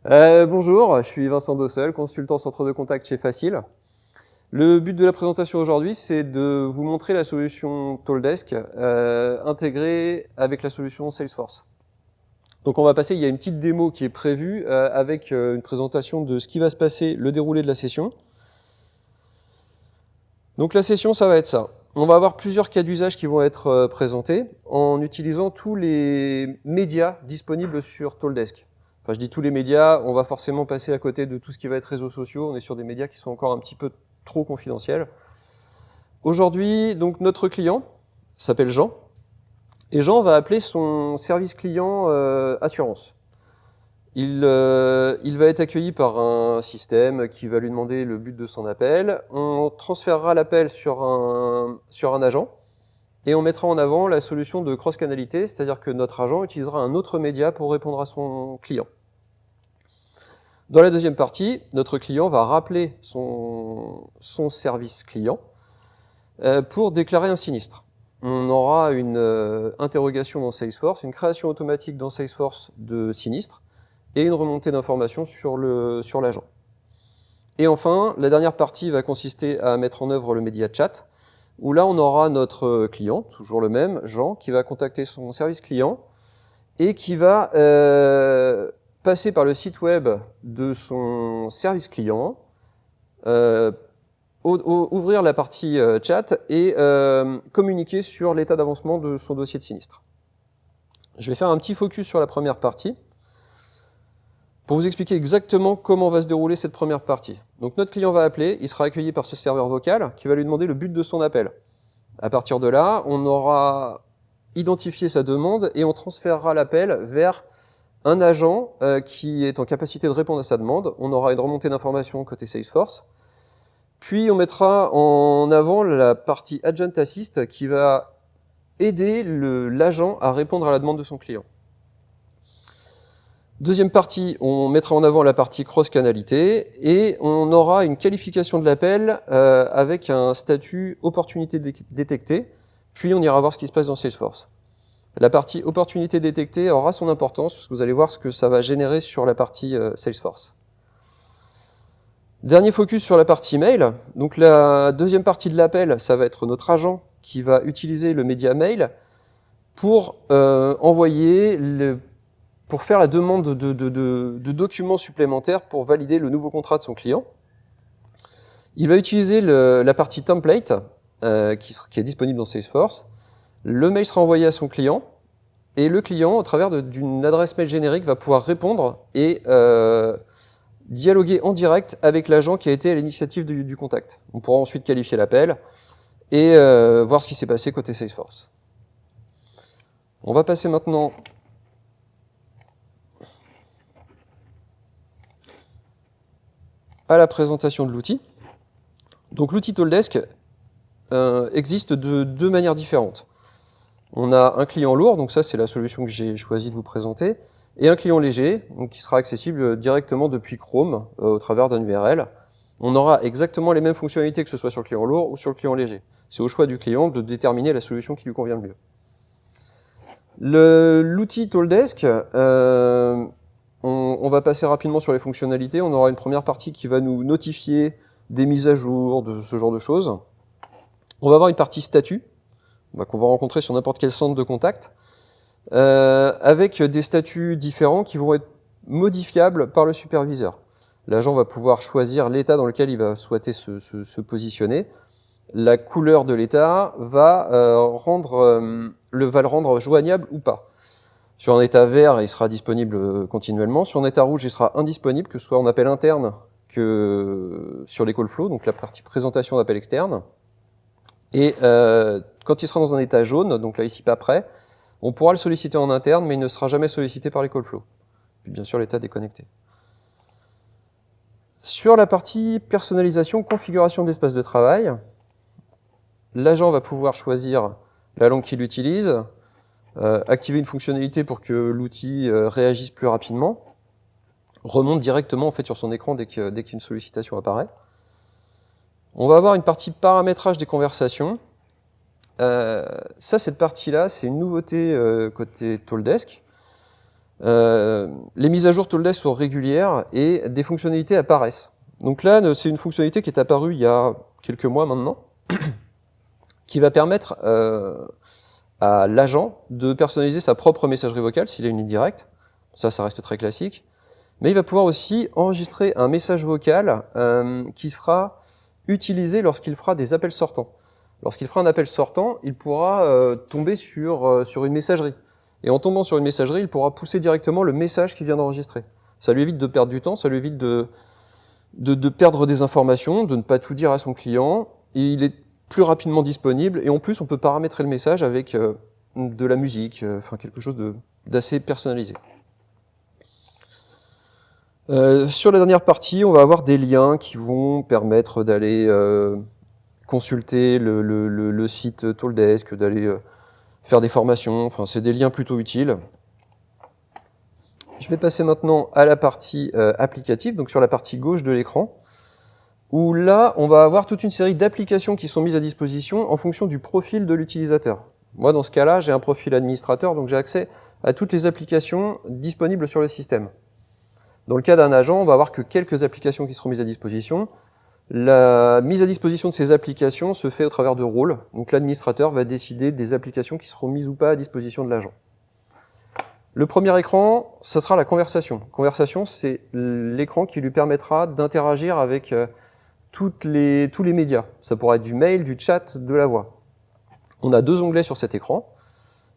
Bonjour, je suis Vincent Dossel, consultant centre de contact chez Facile. Le but de la présentation aujourd'hui, c'est de vous montrer la solution Talkdesk intégrée avec la solution Salesforce. Donc on va passer, il y a une petite démo qui est prévue avec une présentation de ce qui va se passer, le déroulé de la session. Donc la session, ça va être ça. On va avoir plusieurs cas d'usage qui vont être présentés en utilisant tous les médias disponibles sur Talkdesk. Enfin, je dis tous les médias, on va forcément passer à côté de tout ce qui va être réseaux sociaux. On est sur des médias qui sont encore un petit peu trop confidentiels. Aujourd'hui, donc notre client s'appelle Jean. Et Jean va appeler son service client assurance. Il va être accueilli par un système qui va lui demander le but de son appel. On transférera l'appel sur un agent et on mettra en avant la solution de cross-canalité, c'est-à-dire que notre agent utilisera un autre média pour répondre à son client. Dans la deuxième partie, notre client va rappeler son service client pour déclarer un sinistre. On aura une interrogation dans Salesforce, une création automatique dans Salesforce de sinistre et une remontée d'informations sur l'agent. Et enfin, la dernière partie va consister à mettre en œuvre le média chat, où là on aura notre client, toujours le même, Jean, qui va contacter son service client et qui va passer par le site web de son service client, ouvrir la partie chat et communiquer sur l'état d'avancement de son dossier de sinistre. Je vais faire un petit focus sur la première partie pour vous expliquer exactement comment va se dérouler cette première partie. Donc notre client va appeler, il sera accueilli par ce serveur vocal qui va lui demander le but de son appel. À partir de là, on aura identifié sa demande et on transférera l'appel vers un agent qui est en capacité de répondre à sa demande. On aura une remontée d'informations côté Salesforce. Puis on mettra en avant la partie Agent Assist qui va aider l'agent à répondre à la demande de son client. Deuxième partie, on mettra en avant la partie cross-canalité et on aura une qualification de l'appel avec un statut opportunité détectée, puis on ira voir ce qui se passe dans Salesforce. La partie opportunité détectée aura son importance parce que vous allez voir ce que ça va générer sur la partie Salesforce. Dernier focus sur la partie mail. Donc la deuxième partie de l'appel, ça va être notre agent qui va utiliser le média mail pour pour faire la demande de documents supplémentaires pour valider le nouveau contrat de son client. Il va utiliser la partie template qui est disponible dans Salesforce. Le mail sera envoyé à son client et le client, au travers d'une adresse mail générique, va pouvoir répondre et dialoguer en direct avec l'agent qui a été à l'initiative du contact. On pourra ensuite qualifier l'appel et voir ce qui s'est passé côté Salesforce. On va passer maintenant à la présentation de l'outil. Donc l'outil Talkdesk existe de deux manières différentes. On a un client lourd, donc ça c'est la solution que j'ai choisi de vous présenter, et un client léger, donc qui sera accessible directement depuis Chrome au travers d'un URL. On aura exactement les mêmes fonctionnalités que ce soit sur le client lourd ou sur le client léger. C'est au choix du client de déterminer la solution qui lui convient le mieux. L'outil Talkdesk, on va passer rapidement sur les fonctionnalités. On aura une première partie qui va nous notifier des mises à jour, de ce genre de choses. On va avoir une partie statut, qu'on va rencontrer sur n'importe quel centre de contact, avec des statuts différents qui vont être modifiables par le superviseur. L'agent va pouvoir choisir l'état dans lequel il va souhaiter se positionner. La couleur de l'état va le rendre joignable ou pas. Sur un état vert, il sera disponible continuellement. Sur un état rouge, il sera indisponible, que ce soit en appel interne que sur les call flows, donc la partie présentation d'appel externe. Et quand il sera dans un état jaune, donc là ici pas prêt, on pourra le solliciter en interne, mais il ne sera jamais sollicité par les call flows. Puis bien sûr l'état déconnecté. Sur la partie personnalisation, configuration d'espace de travail, l'agent va pouvoir choisir la langue qu'il utilise, activer une fonctionnalité pour que l'outil réagisse plus rapidement, remonte directement en fait, sur son écran dès qu'une sollicitation apparaît. On va avoir une partie paramétrage des conversations. Cette partie-là, c'est une nouveauté côté Talkdesk. Les mises à jour Tolldesk sont régulières et des fonctionnalités apparaissent. Donc là, c'est une fonctionnalité qui est apparue il y a quelques mois maintenant, qui va permettre à l'agent de personnaliser sa propre messagerie vocale s'il a une ligne directe. Ça reste très classique. Mais il va pouvoir aussi enregistrer un message vocal qui sera utilisé lorsqu'il fera des appels sortants. Lorsqu'il fera un appel sortant, il pourra tomber sur une messagerie. Et en tombant sur une messagerie, il pourra pousser directement le message qu'il vient d'enregistrer. Ça lui évite de perdre du temps, ça lui évite de perdre des informations, de ne pas tout dire à son client. Et il est plus rapidement disponible. Et en plus, on peut paramétrer le message avec de la musique, enfin quelque chose d'assez personnalisé. Sur la dernière partie, on va avoir des liens qui vont permettre d'aller consulter le site Tolldesk, d'aller faire des formations, enfin c'est des liens plutôt utiles. Je vais passer maintenant à la partie applicative, donc sur la partie gauche de l'écran, où là on va avoir toute une série d'applications qui sont mises à disposition en fonction du profil de l'utilisateur. Moi dans ce cas-là, j'ai un profil administrateur, donc j'ai accès à toutes les applications disponibles sur le système. Dans le cas d'un agent, on va avoir que quelques applications qui seront mises à disposition. La mise à disposition de ces applications se fait au travers de rôles. Donc l'administrateur va décider des applications qui seront mises ou pas à disposition de l'agent. Le premier écran, ça sera la conversation. Conversation, c'est l'écran qui lui permettra d'interagir avec tous les médias. Ça pourra être du mail, du chat, de la voix. On a deux onglets sur cet écran.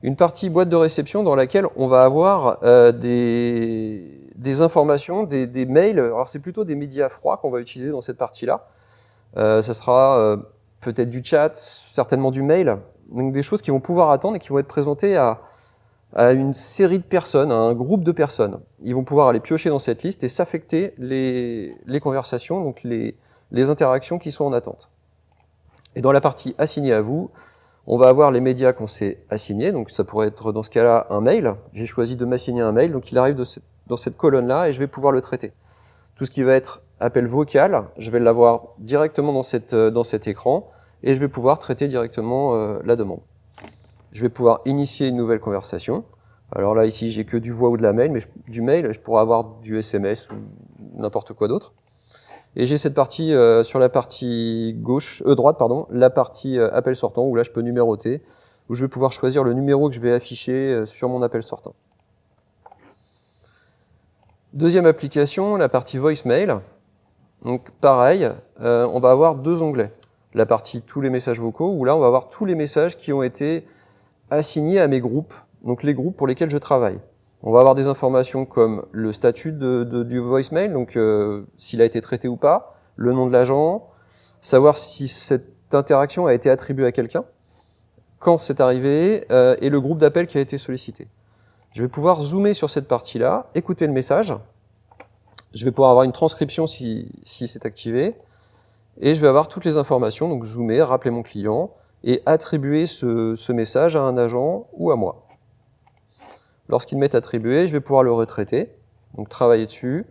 Une partie boîte de réception dans laquelle on va avoir des informations, des mails. Alors c'est plutôt des médias froids qu'on va utiliser dans cette partie-là. Ça sera peut-être du chat, certainement du mail. Donc des choses qui vont pouvoir attendre et qui vont être présentées à une série de personnes, à un groupe de personnes. Ils vont pouvoir aller piocher dans cette liste et s'affecter les conversations, donc les interactions qui sont en attente. Et dans la partie assignée à vous, on va avoir les médias qu'on s'est assignés, donc ça pourrait être dans ce cas-là un mail. J'ai choisi de m'assigner un mail, donc il arrive dans cette colonne-là et je vais pouvoir le traiter. Tout ce qui va être appel vocal, je vais l'avoir directement dans cet écran et je vais pouvoir traiter directement la demande. Je vais pouvoir initier une nouvelle conversation. Alors là, ici, j'ai que du voix ou de la mail, mais du mail, je pourrais avoir du SMS ou n'importe quoi d'autre. Et j'ai cette partie sur la partie droite, la partie appel sortant, où là je peux numéroter, où je vais pouvoir choisir le numéro que je vais afficher sur mon appel sortant. Deuxième application, la partie voicemail. Donc pareil, on va avoir deux onglets. La partie tous les messages vocaux, où là on va avoir tous les messages qui ont été assignés à mes groupes, donc les groupes pour lesquels je travaille. On va avoir des informations comme le statut du voicemail, donc s'il a été traité ou pas, le nom de l'agent, savoir si cette interaction a été attribuée à quelqu'un, quand c'est arrivé, et le groupe d'appel qui a été sollicité. Je vais pouvoir zoomer sur cette partie-là, écouter le message, je vais pouvoir avoir une transcription si c'est activé, et je vais avoir toutes les informations, donc zoomer, rappeler mon client, et attribuer ce message à un agent ou à moi. Lorsqu'il m'est attribué, je vais pouvoir le retraiter, donc travailler dessus,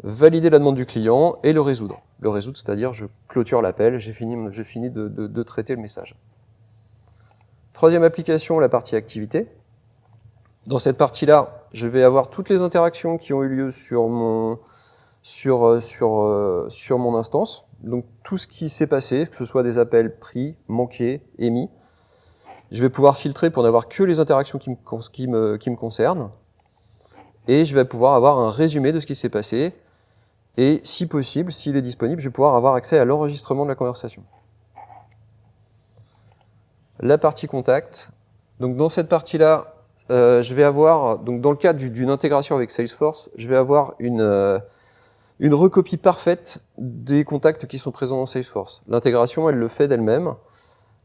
valider la demande du client et le résoudre. Le résoudre, c'est-à-dire je clôture l'appel, j'ai fini de traiter le message. Troisième application, la partie activité. Dans cette partie-là, je vais avoir toutes les interactions qui ont eu lieu sur mon instance. Donc tout ce qui s'est passé, que ce soit des appels pris, manqués, émis. Je vais pouvoir filtrer pour n'avoir que les interactions qui me concernent. Et je vais pouvoir avoir un résumé de ce qui s'est passé. Et si possible, s'il est disponible, je vais pouvoir avoir accès à l'enregistrement de la conversation. La partie contact. Donc dans cette partie-là, je vais avoir, donc dans le cadre d'une intégration avec Salesforce, je vais avoir une recopie parfaite des contacts qui sont présents dans Salesforce. L'intégration, elle le fait d'elle-même.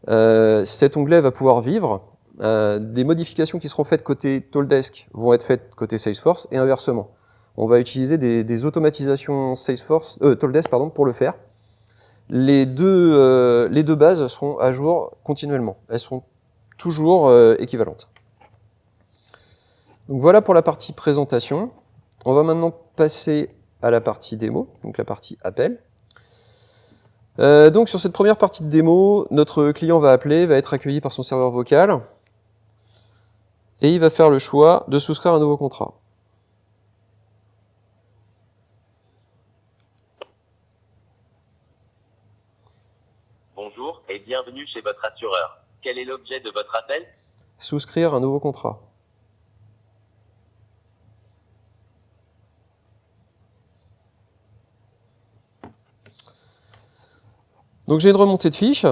Cet onglet va pouvoir vivre. Des modifications qui seront faites côté Tolldesk vont être faites côté Salesforce et inversement. On va utiliser des automatisations Tolldesk pour le faire. Les deux bases seront à jour continuellement. Elles seront toujours équivalentes. Donc voilà pour la partie présentation. On va maintenant passer à la partie démo, donc la partie appel. Donc sur cette première partie de démo, notre client va appeler, va être accueilli par son serveur vocal. et il va faire le choix de souscrire un nouveau contrat. Bonjour et bienvenue chez votre assureur. Quel est l'objet de votre appel? Souscrire un nouveau contrat. Donc j'ai une remontée de fiches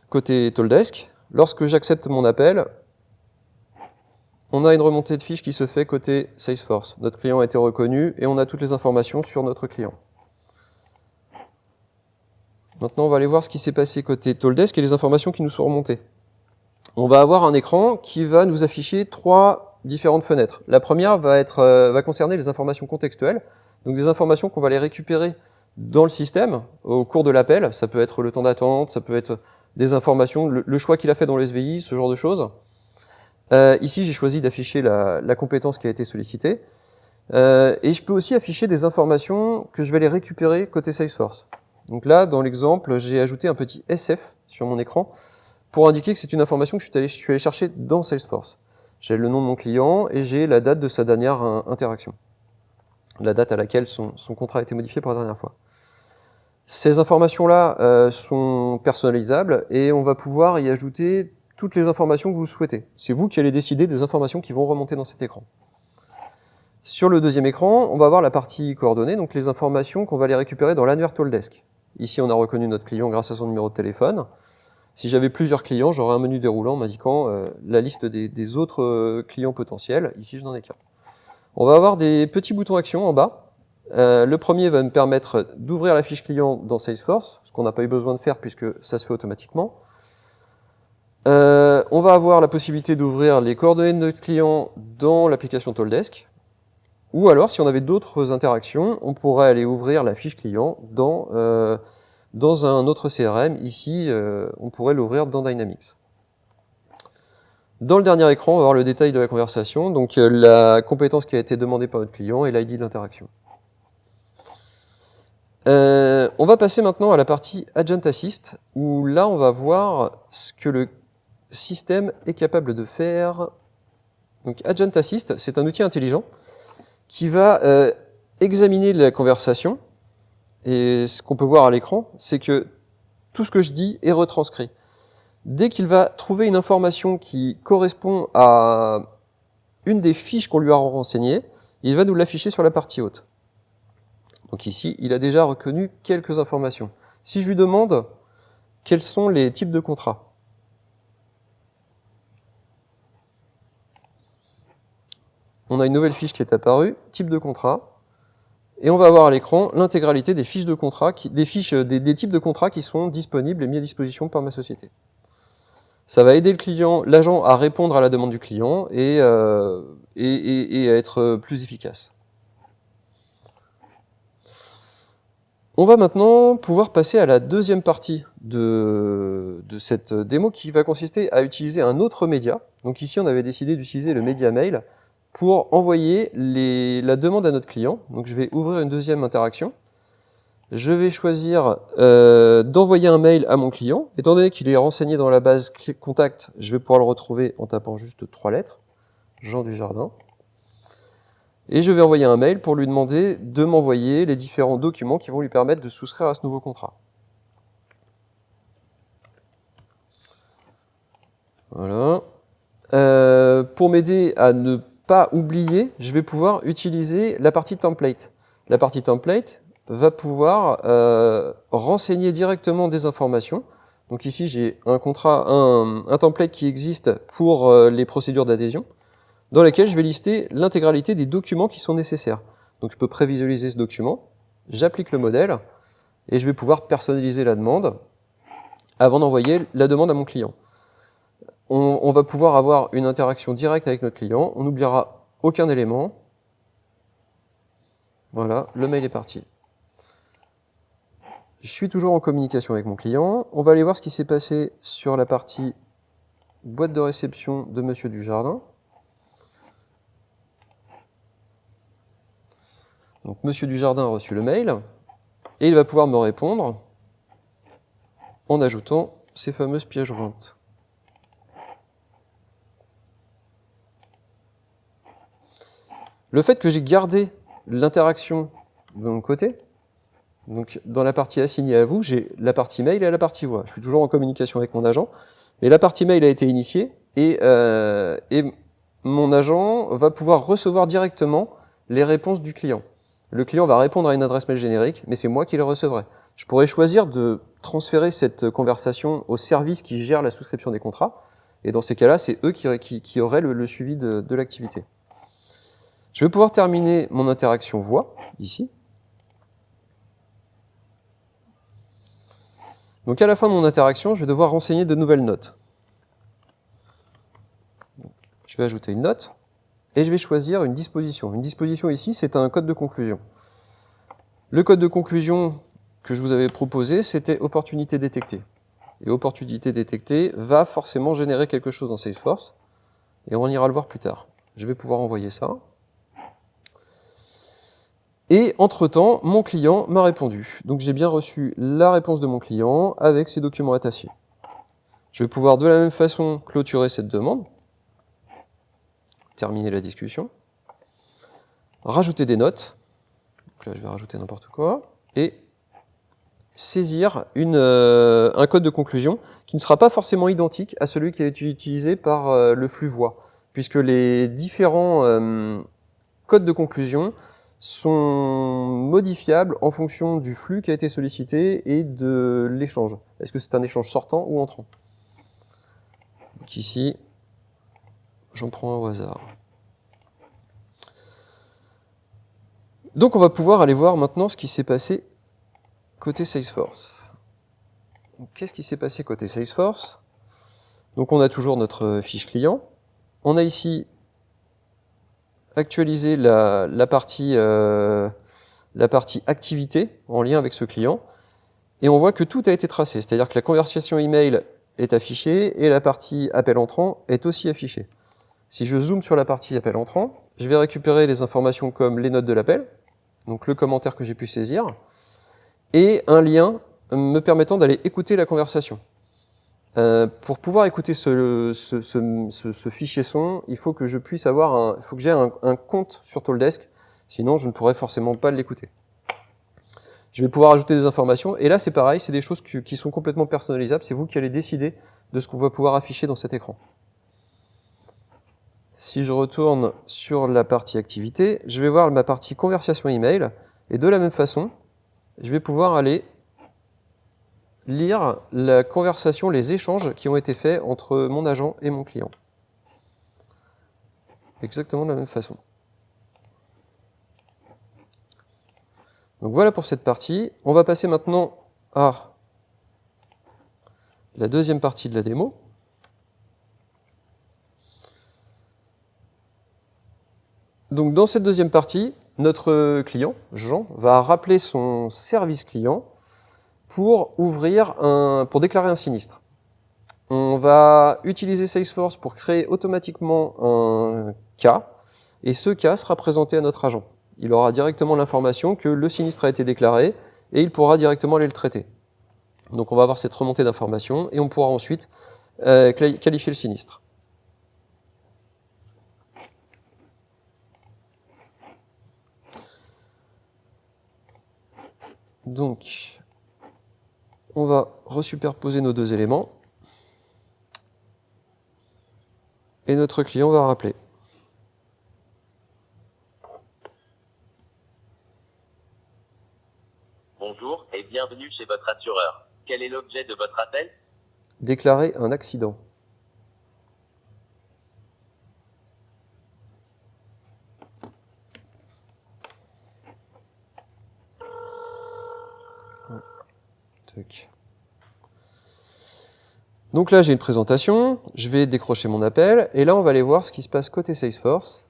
côté Tolldesk. Lorsque j'accepte mon appel, on a une remontée de fiches qui se fait côté Salesforce. Notre client a été reconnu et on a toutes les informations sur notre client. Maintenant, on va aller voir ce qui s'est passé côté Tolldesk et les informations qui nous sont remontées. On va avoir un écran qui va nous afficher 3 différentes fenêtres. La première va concerner les informations contextuelles, donc des informations qu'on va aller récupérer dans le système au cours de l'appel. Ça peut être le temps d'attente, ça peut être des informations, le choix qu'il a fait dans le SVI, ce genre de choses. Ici, j'ai choisi d'afficher la compétence qui a été sollicitée. Et je peux aussi afficher des informations que je vais aller récupérer côté Salesforce. Donc là, dans l'exemple, j'ai ajouté un petit SF sur mon écran pour indiquer que c'est une information que je suis allé chercher dans Salesforce. J'ai le nom de mon client et j'ai la date de sa dernière interaction. La date à laquelle son contrat a été modifié pour la dernière fois. Ces informations-là sont personnalisables et on va pouvoir y ajouter toutes les informations que vous souhaitez. C'est vous qui allez décider des informations qui vont remonter dans cet écran. Sur le deuxième écran, on va avoir la partie coordonnées, donc les informations qu'on va aller récupérer dans l'annuaire Tolldesk. Ici, on a reconnu notre client grâce à son numéro de téléphone. Si j'avais plusieurs clients, j'aurais un menu déroulant m'indiquant la liste des autres clients potentiels. Ici, je n'en ai qu'un. On va avoir des petits boutons actions en bas. Le premier va me permettre d'ouvrir la fiche client dans Salesforce, ce qu'on n'a pas eu besoin de faire puisque ça se fait automatiquement. On va avoir la possibilité d'ouvrir les coordonnées de notre client dans l'application Tolldesk. Ou alors, si on avait d'autres interactions, on pourrait aller ouvrir la fiche client dans un autre CRM. Ici, on pourrait l'ouvrir dans Dynamics. Dans le dernier écran, on va voir le détail de la conversation, donc la compétence qui a été demandée par notre client et l'ID de l'interaction. On va passer maintenant à la partie Agent Assist, où là, on va voir ce que le système est capable de faire. Donc, Agent Assist, c'est un outil intelligent qui va examiner la conversation. Et ce qu'on peut voir à l'écran, c'est que tout ce que je dis est retranscrit. Dès qu'il va trouver une information qui correspond à une des fiches qu'on lui a renseignées, il va nous l'afficher sur la partie haute. Donc ici, il a déjà reconnu quelques informations. Si je lui demande quels sont les types de contrats, on a une nouvelle fiche qui est apparue, type de contrat, et on va avoir à l'écran l'intégralité des fiches de contrat, des types de contrats qui sont disponibles et mis à disposition par ma société. Ça va aider l'agent à répondre à la demande du client et à être plus efficace. On va maintenant pouvoir passer à la deuxième partie de cette démo qui va consister à utiliser un autre média. Donc ici, on avait décidé d'utiliser le média mail pour envoyer la demande à notre client. Donc je vais ouvrir une deuxième interaction. Je vais choisir d'envoyer un mail à mon client. Étant donné qu'il est renseigné dans la base contact, je vais pouvoir le retrouver en tapant juste 3 lettres. Jean Dujardin. Et je vais envoyer un mail pour lui demander de m'envoyer les différents documents qui vont lui permettre de souscrire à ce nouveau contrat. Voilà. Pour m'aider à ne pas oublier, je vais pouvoir utiliser la partie template. La partie template va pouvoir renseigner directement des informations. Donc ici, j'ai un template qui existe pour les procédures d'adhésion, dans lesquelles je vais lister l'intégralité des documents qui sont nécessaires. Donc je peux prévisualiser ce document, j'applique le modèle, et je vais pouvoir personnaliser la demande avant d'envoyer la demande à mon client. On va pouvoir avoir une interaction directe avec notre client, on n'oubliera aucun élément. Voilà, le mail est parti. Je suis toujours en communication avec mon client. On va aller voir ce qui s'est passé sur la partie boîte de réception de Monsieur Dujardin. Donc Monsieur Dujardin a reçu le mail et il va pouvoir me répondre en ajoutant ces fameuses pièces jointes. Le fait que j'ai gardé l'interaction de mon côté, donc dans la partie assignée à vous, j'ai la partie mail et la partie voix. Je suis toujours en communication avec mon agent, mais la partie mail a été initiée et mon agent va pouvoir recevoir directement les réponses du client. Le client va répondre à une adresse mail générique, mais c'est moi qui le recevrai. Je pourrais choisir de transférer cette conversation au service qui gère la souscription des contrats, et dans ces cas-là, c'est eux qui auraient le suivi de l'activité. Je vais pouvoir terminer mon interaction voix, ici. Donc à la fin de mon interaction, je vais devoir renseigner de nouvelles notes. Je vais ajouter une note, et je vais choisir une disposition. Une disposition ici, c'est un code de conclusion. Le code de conclusion que je vous avais proposé, c'était opportunité détectée. Et opportunité détectée va forcément générer quelque chose dans Salesforce, et on ira le voir plus tard. Je vais pouvoir envoyer ça. Et entre-temps, mon client m'a répondu. Donc j'ai bien reçu la réponse de mon client avec ses documents attachés. Je vais pouvoir de la même façon clôturer cette demande, terminer la discussion, rajouter des notes. Donc là, je vais rajouter n'importe quoi, et saisir un code de conclusion qui ne sera pas forcément identique à celui qui a été utilisé par le flux voix, puisque les différents codes de conclusion sont modifiables en fonction du flux qui a été sollicité et de l'échange. Est-ce que c'est un échange sortant ou entrant? Donc ici, j'en prends un au hasard. Donc on va pouvoir aller voir maintenant ce qui s'est passé côté Salesforce. Qu'est-ce qui s'est passé côté Salesforce? Donc on a toujours notre fiche client. On a ici actualisé la partie activité en lien avec ce client. Et on voit que tout a été tracé. C'est-à-dire que la conversation email est affichée et la partie appel entrant est aussi affichée. Si je zoome sur la partie appel entrant, je vais récupérer les informations comme les notes de l'appel, donc le commentaire que j'ai pu saisir, et un lien me permettant d'aller écouter la conversation. Pour pouvoir écouter ce fichier son, il faut que je puisse avoir il faut que j'ai un compte sur Talkdesk, sinon je ne pourrais forcément pas l'écouter. Je vais pouvoir ajouter des informations, et là c'est pareil, c'est des choses qui sont complètement personnalisables, c'est vous qui allez décider de ce qu'on va pouvoir afficher dans cet écran. Si je retourne sur la partie activité, je vais voir ma partie conversation email, et de la même façon, je vais pouvoir aller lire la conversation, les échanges qui ont été faits entre mon agent et mon client. Exactement de la même façon. Donc voilà pour cette partie. On va passer maintenant à la deuxième partie de la démo. Donc dans cette deuxième partie, notre client, Jean, va rappeler son service client pour déclarer un sinistre. On va utiliser Salesforce pour créer automatiquement un cas, et ce cas sera présenté à notre agent. Il aura directement l'information que le sinistre a été déclaré, et il pourra directement aller le traiter. Donc on va avoir cette remontée d'informations, et on pourra ensuite qualifier le sinistre. Donc, on va resuperposer nos deux éléments. Et notre client va rappeler. Bonjour et bienvenue chez votre assureur. Quel est l'objet de votre appel? Déclarer un accident. Donc là, j'ai une présentation, je vais décrocher mon appel, et là, on va aller voir ce qui se passe côté Salesforce.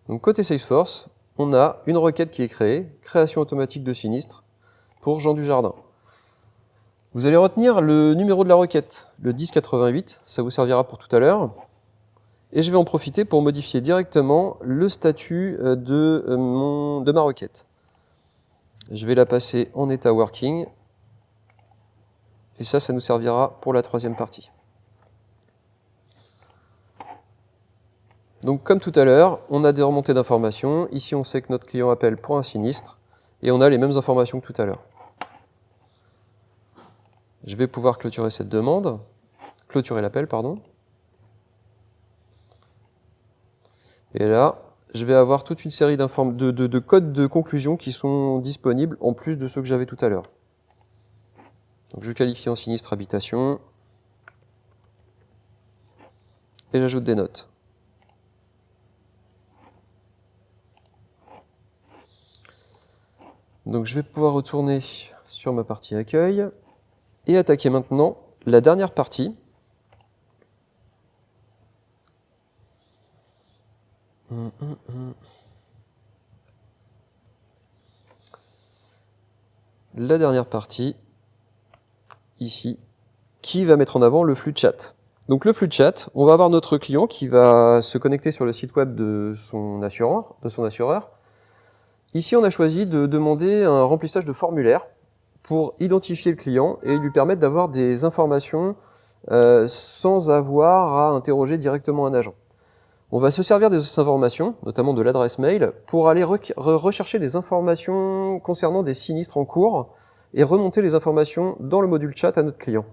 Donc côté Salesforce, on a une requête qui est créée, création automatique de sinistre, pour Jean Dujardin. Vous allez retenir le numéro de la requête, le 1088, ça vous servira pour tout à l'heure. Et je vais en profiter pour modifier directement le statut de ma requête. Je vais la passer en état working. Et ça nous servira pour la troisième partie. Donc comme tout à l'heure, on a des remontées d'informations. Ici, on sait que notre client appelle pour un sinistre. Et on a les mêmes informations que tout à l'heure. Je vais pouvoir clôturer cette demande. Clôturer l'appel, pardon. Et là, je vais avoir toute une série de codes de conclusion qui sont disponibles en plus de ceux que j'avais tout à l'heure. Donc je qualifie en sinistre habitation. Et j'ajoute des notes. Donc je vais pouvoir retourner sur ma partie accueil et attaquer maintenant la dernière partie. La dernière partie, ici, qui va mettre en avant le flux de chat. Donc le flux de chat, on va avoir notre client qui va se connecter sur le site web de son assureur. Ici, on a choisi de demander un remplissage de formulaire pour identifier le client et lui permettre d'avoir des informations sans avoir à interroger directement un agent. On va se servir des informations, notamment de l'adresse mail, pour aller rechercher des informations concernant des sinistres en cours et remonter les informations dans le module chat à notre client.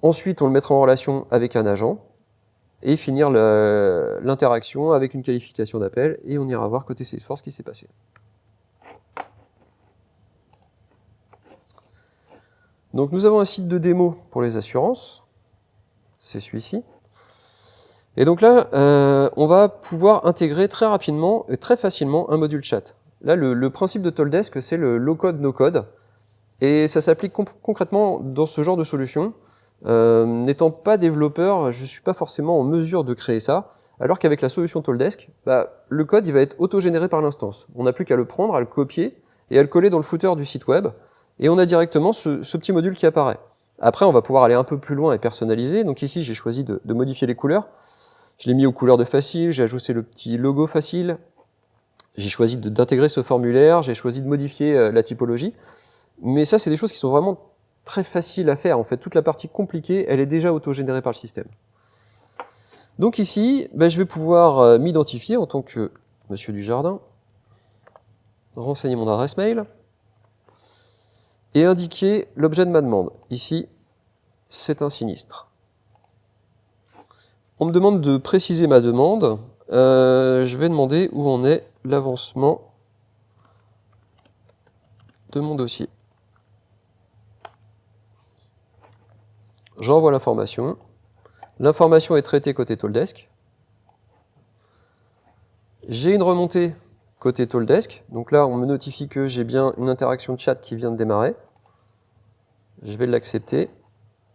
Ensuite, on le mettra en relation avec un agent et finir l'interaction avec une qualification d'appel et on ira voir côté Salesforce ce qui s'est passé. Donc nous avons un site de démo pour les assurances, c'est celui-ci. Et donc là, on va pouvoir intégrer très rapidement et très facilement un module chat. Là, le principe de Toldesk, c'est le low-code, no-code. Et ça s'applique concrètement dans ce genre de solution. N'étant pas développeur, je ne suis pas forcément en mesure de créer ça. Alors qu'avec la solution Toldesk, le code il va être auto-généré par l'instance. On n'a plus qu'à le prendre, à le copier et à le coller dans le footer du site web. Et on a directement ce petit module qui apparaît. Après, on va pouvoir aller un peu plus loin et personnaliser. Donc ici, j'ai choisi de modifier les couleurs. Je l'ai mis aux couleurs de facile, j'ai ajouté le petit logo facile. J'ai choisi d'intégrer ce formulaire, j'ai choisi de modifier la typologie. Mais ça, c'est des choses qui sont vraiment très faciles à faire. En fait, toute la partie compliquée, elle est déjà auto-générée par le système. Donc ici, je vais pouvoir m'identifier en tant que Monsieur Dujardin, renseigner mon adresse mail et indiquer l'objet de ma demande. Ici, c'est un sinistre. On me demande de préciser ma demande. Je vais demander où en est l'avancement de mon dossier. J'envoie l'information. L'information est traitée côté Toldesk. J'ai une remontée côté Toldesk. Donc là, on me notifie que j'ai bien une interaction de chat qui vient de démarrer. Je vais l'accepter.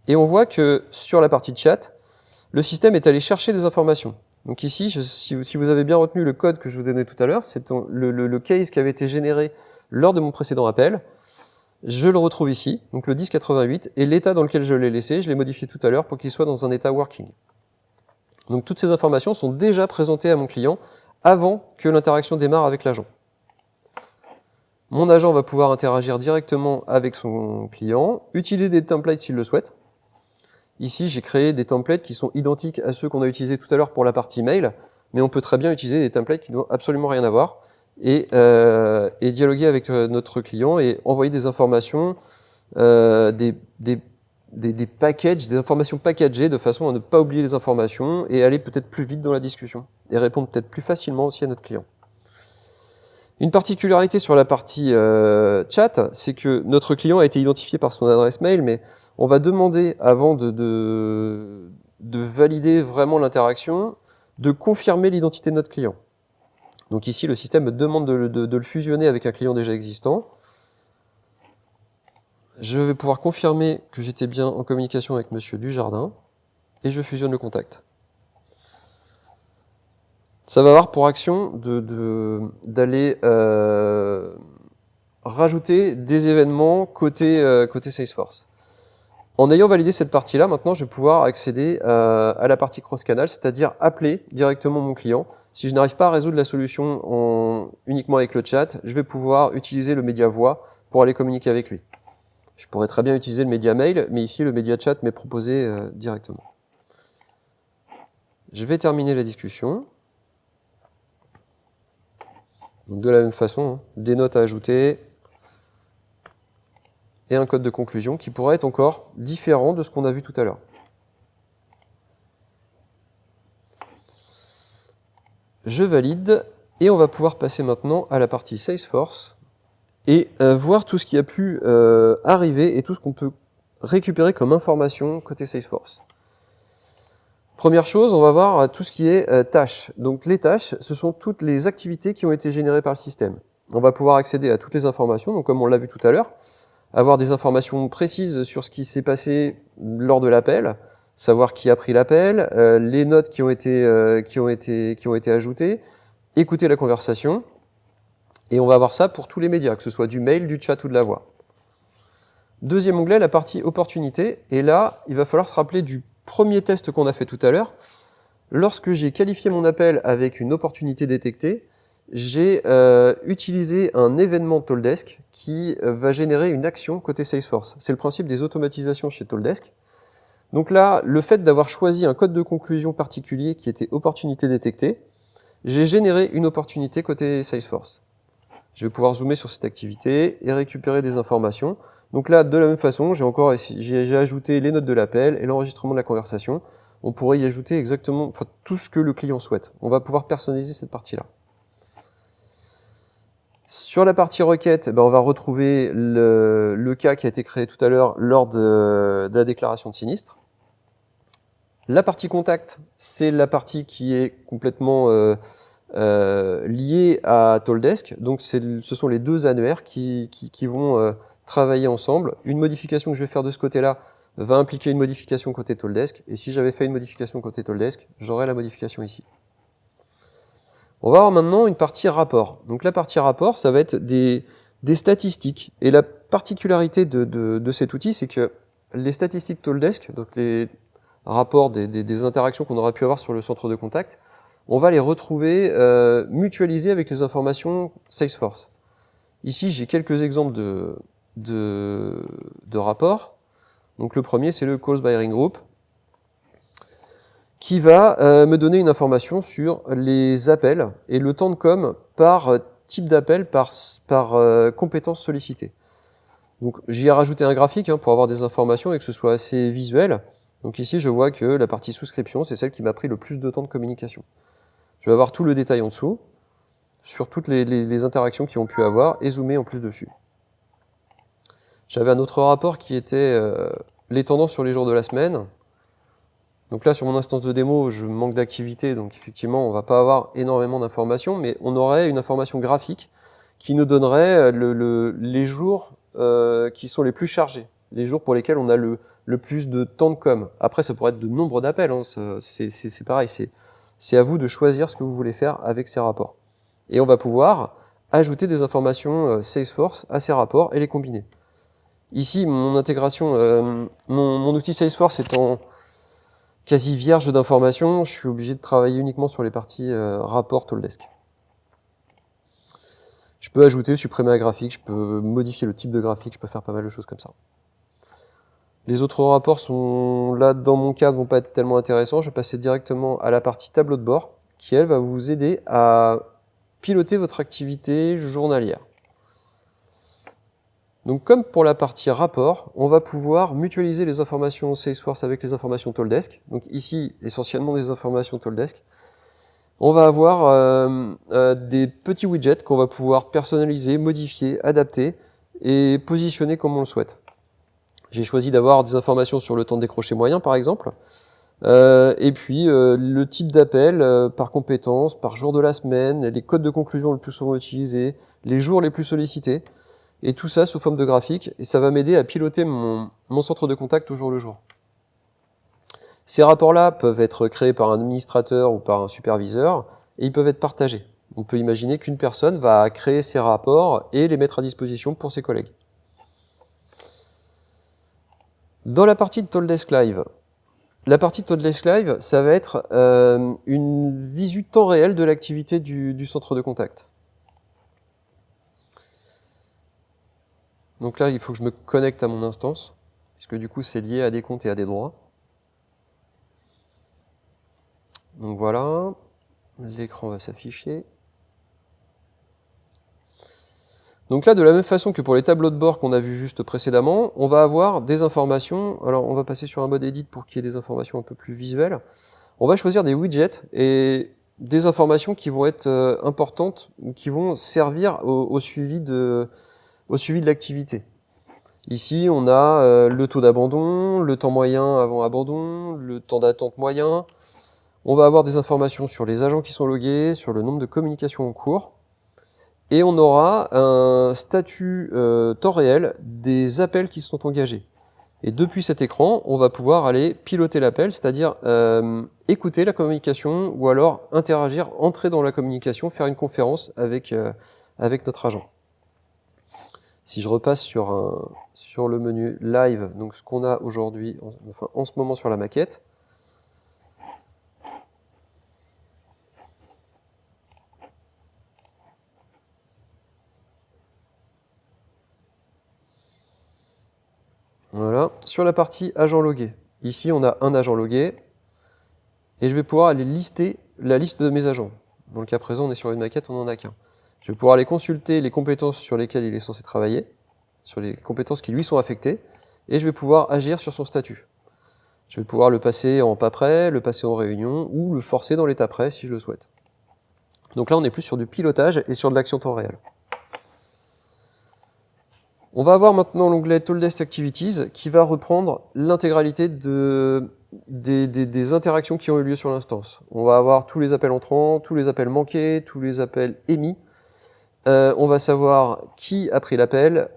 Et on voit que sur la partie de chat, le système est allé chercher des informations. Donc ici, si vous avez bien retenu le code que je vous donnais tout à l'heure, c'est le case qui avait été généré lors de mon précédent appel. Je le retrouve ici, donc le 1088, et l'état dans lequel je l'ai laissé, je l'ai modifié tout à l'heure pour qu'il soit dans un état working. Donc toutes ces informations sont déjà présentées à mon client avant que l'interaction démarre avec l'agent. Mon agent va pouvoir interagir directement avec son client, utiliser des templates s'il le souhaite. Ici, j'ai créé des templates qui sont identiques à ceux qu'on a utilisés tout à l'heure pour la partie mail, mais on peut très bien utiliser des templates qui n'ont absolument rien à voir et dialoguer avec notre client et envoyer des informations, des packages, des informations packagées de façon à ne pas oublier les informations et aller peut-être plus vite dans la discussion et répondre peut-être plus facilement aussi à notre client. Une particularité sur la partie chat, c'est que notre client a été identifié par son adresse mail, mais on va demander, avant de valider vraiment l'interaction, de confirmer l'identité de notre client. Donc ici, le système me demande de le fusionner avec un client déjà existant. Je vais pouvoir confirmer que j'étais bien en communication avec Monsieur Dujardin, et je fusionne le contact. Ça va avoir pour action d'aller rajouter des événements côté Salesforce. En ayant validé cette partie-là, maintenant, je vais pouvoir accéder à la partie cross-canal, c'est-à-dire appeler directement mon client. Si je n'arrive pas à résoudre la solution uniquement avec le chat, je vais pouvoir utiliser le média voix pour aller communiquer avec lui. Je pourrais très bien utiliser le média mail, mais ici, le média chat m'est proposé directement. Je vais terminer la discussion. Donc de la même façon, hein, des notes à ajouter et un code de conclusion qui pourrait être encore différent de ce qu'on a vu tout à l'heure. Je valide et on va pouvoir passer maintenant à la partie Salesforce et voir tout ce qui a pu arriver et tout ce qu'on peut récupérer comme information côté Salesforce. Première chose, on va voir tout ce qui est tâches. Donc les tâches, ce sont toutes les activités qui ont été générées par le système. On va pouvoir accéder à toutes les informations, donc comme on l'a vu tout à l'heure, avoir des informations précises sur ce qui s'est passé lors de l'appel, savoir qui a pris l'appel, les notes qui ont été ajoutées, écouter la conversation, et on va avoir ça pour tous les médias, que ce soit du mail, du chat ou de la voix. Deuxième onglet, la partie opportunité, et là, il va falloir se rappeler du premier test qu'on a fait tout à l'heure. Lorsque j'ai qualifié mon appel avec une opportunité détectée, j'ai utilisé un événement Talkdesk qui va générer une action côté Salesforce. C'est le principe des automatisations chez Talkdesk. Donc là, le fait d'avoir choisi un code de conclusion particulier qui était opportunité détectée, j'ai généré une opportunité côté Salesforce. Je vais pouvoir zoomer sur cette activité et récupérer des informations. Donc là, de la même façon, j'ai ajouté les notes de l'appel et l'enregistrement de la conversation. On pourrait y ajouter exactement tout ce que le client souhaite. On va pouvoir personnaliser cette partie-là. Sur la partie requête, on va retrouver le cas qui a été créé tout à l'heure lors de la déclaration de sinistre. La partie contact, c'est la partie qui est complètement liée à Talkdesk. Donc ce sont les deux annuaires qui vont travailler ensemble. Une modification que je vais faire de ce côté-là va impliquer une modification côté Talkdesk. Et si j'avais fait une modification côté Talkdesk, j'aurais la modification ici. On va avoir maintenant une partie rapport. Donc la partie rapport, ça va être des statistiques. Et la particularité de cet outil, c'est que les statistiques Talkdesk, donc les rapports des interactions qu'on aura pu avoir sur le centre de contact, on va les retrouver mutualisés avec les informations Salesforce. Ici, j'ai quelques exemples de rapports. Donc le premier, c'est le Calls by Ring Group, qui va me donner une information sur les appels et le temps de com par type d'appel, par compétence sollicitée. Donc j'y ai rajouté un graphique pour avoir des informations et que ce soit assez visuel. Donc ici, je vois que la partie souscription, c'est celle qui m'a pris le plus de temps de communication. Je vais avoir tout le détail en dessous, sur toutes les interactions qui ont pu avoir, et zoomer en plus dessus. J'avais un autre rapport qui était les tendances sur les jours de la semaine. Donc là, sur mon instance de démo, je manque d'activité, donc effectivement, on ne va pas avoir énormément d'informations, mais on aurait une information graphique qui nous donnerait les jours qui sont les plus chargés, les jours pour lesquels on a le plus de temps de com. Après, ça pourrait être de nombre d'appels, c'est pareil, c'est à vous de choisir ce que vous voulez faire avec ces rapports. Et on va pouvoir ajouter des informations Salesforce à ces rapports et les combiner. Ici, mon intégration, mon outil Salesforce étant quasi vierge d'informations, je suis obligé de travailler uniquement sur les parties rapport Talkdesk. Je peux ajouter, supprimer un graphique, je peux modifier le type de graphique, je peux faire pas mal de choses comme ça. Les autres rapports sont là, dans mon cas, ne vont pas être tellement intéressants. Je vais passer directement à la partie tableau de bord, qui elle va vous aider à piloter votre activité journalière. Donc comme pour la partie rapport, on va pouvoir mutualiser les informations Salesforce avec les informations Talkdesk. Donc ici, essentiellement des informations Talkdesk. On va avoir des petits widgets qu'on va pouvoir personnaliser, modifier, adapter et positionner comme on le souhaite. J'ai choisi d'avoir des informations sur le temps de décroché moyen, par exemple, et puis le type d'appel par compétence, par jour de la semaine, les codes de conclusion le plus souvent utilisés, les jours les plus sollicités, et tout ça sous forme de graphique, et ça va m'aider à piloter mon centre de contact au jour le jour. Ces rapports-là peuvent être créés par un administrateur ou par un superviseur, et ils peuvent être partagés. On peut imaginer qu'une personne va créer ces rapports et les mettre à disposition pour ses collègues. Dans la partie de Talkdesk Live, ça va être une visu temps réel de l'activité du centre de contact. Donc là, il faut que je me connecte à mon instance, puisque du coup, c'est lié à des comptes et à des droits. Donc voilà, l'écran va s'afficher. Donc là, de la même façon que pour les tableaux de bord qu'on a vus juste précédemment, on va avoir des informations. Alors, on va passer sur un mode edit pour qu'il y ait des informations un peu plus visuelles. On va choisir des widgets et des informations qui vont être importantes, qui vont servir au suivi de l'activité. Ici, on a le taux d'abandon, le temps moyen avant abandon, le temps d'attente moyen. On va avoir des informations sur les agents qui sont logués, sur le nombre de communications en cours. Et on aura un statut temps réel des appels qui sont engagés. Et depuis cet écran, on va pouvoir aller piloter l'appel, c'est-à-dire écouter la communication ou alors interagir, entrer dans la communication, faire une conférence avec notre agent. Si je repasse sur le menu Live, donc ce qu'on a aujourd'hui, enfin en ce moment sur la maquette, voilà, sur la partie agent logué. Ici, on a un agent logué, et je vais pouvoir aller lister la liste de mes agents. Dans le cas présent, on est sur une maquette, on n'en a qu'un. Je vais pouvoir aller consulter les compétences sur lesquelles il est censé travailler, sur les compétences qui lui sont affectées, et je vais pouvoir agir sur son statut. Je vais pouvoir le passer en pas prêt, le passer en réunion, ou le forcer dans l'état prêt si je le souhaite. Donc là, on est plus sur du pilotage et sur de l'action temps réel. On va avoir maintenant l'onglet ToolDesk Activities qui va reprendre l'intégralité des interactions qui ont eu lieu sur l'instance. On va avoir tous les appels entrants, tous les appels manqués, tous les appels émis. On va savoir qui a pris l'appel,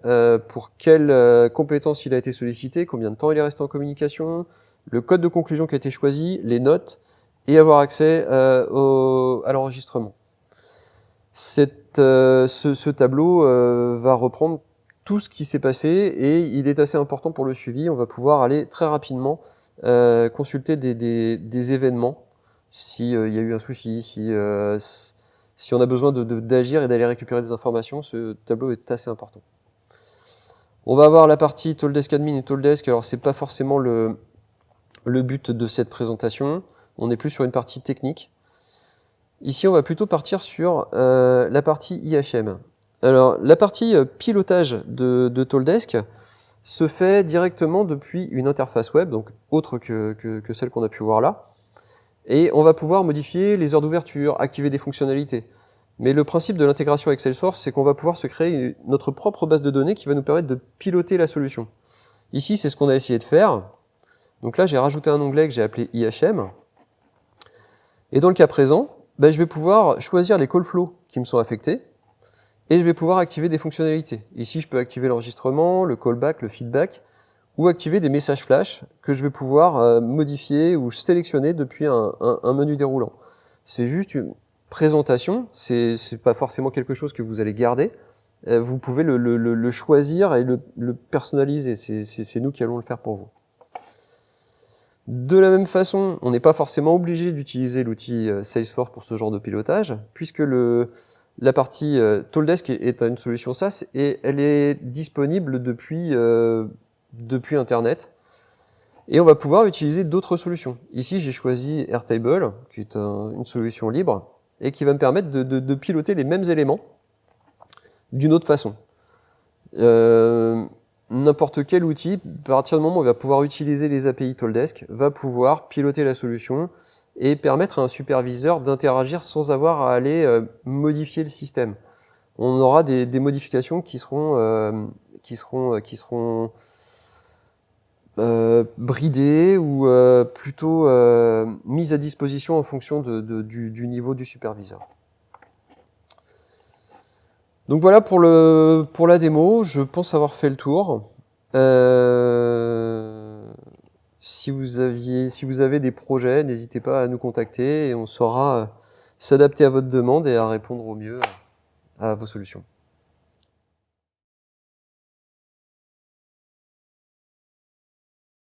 pour quelle compétence il a été sollicité, combien de temps il est resté en communication, le code de conclusion qui a été choisi, les notes, et avoir accès à l'enregistrement. Ce tableau va reprendre tout ce qui s'est passé et il est assez important pour le suivi. On va pouvoir aller très rapidement consulter des événements s'il y a eu un souci, si on a besoin d'agir et d'aller récupérer des informations. Ce tableau est assez important. On va avoir la partie ToolDesk Admin et ToolDesk. Alors c'est pas forcément le but de cette présentation. On est plus sur une partie technique. Ici, on va plutôt partir sur la partie IHM. Alors, la partie pilotage de ToolDesk se fait directement depuis une interface web, donc autre que celle qu'on a pu voir là. Et on va pouvoir modifier les heures d'ouverture, activer des fonctionnalités. Mais le principe de l'intégration avec Salesforce, c'est qu'on va pouvoir se créer notre propre base de données qui va nous permettre de piloter la solution. Ici, c'est ce qu'on a essayé de faire. Donc là, j'ai rajouté un onglet que j'ai appelé IHM. Et dans le cas présent, je vais pouvoir choisir les call flows qui me sont affectés et je vais pouvoir activer des fonctionnalités. Ici, je peux activer l'enregistrement, le callback, le feedback, ou activer des messages flash que je vais pouvoir modifier ou sélectionner depuis un menu déroulant. C'est juste une présentation, c'est pas forcément quelque chose que vous allez garder. Vous pouvez le choisir et le personnaliser, c'est nous qui allons le faire pour vous. De la même façon, on n'est pas forcément obligé d'utiliser l'outil Salesforce pour ce genre de pilotage, puisque la partie ToolDesk est une solution SaaS et elle est disponible depuis Internet. Et on va pouvoir utiliser d'autres solutions. Ici, j'ai choisi Airtable, qui est une solution libre, et qui va me permettre de piloter les mêmes éléments d'une autre façon. N'importe quel outil, à partir du moment où on va pouvoir utiliser les API ToolDesk, va pouvoir piloter la solution et permettre à un superviseur d'interagir sans avoir à aller modifier le système. On aura des modifications qui seront bridées ou plutôt mises à disposition en fonction du niveau du superviseur. Donc voilà pour la démo, je pense avoir fait le tour. Si vous avez des projets, n'hésitez pas à nous contacter et on saura s'adapter à votre demande et à répondre au mieux à vos solutions.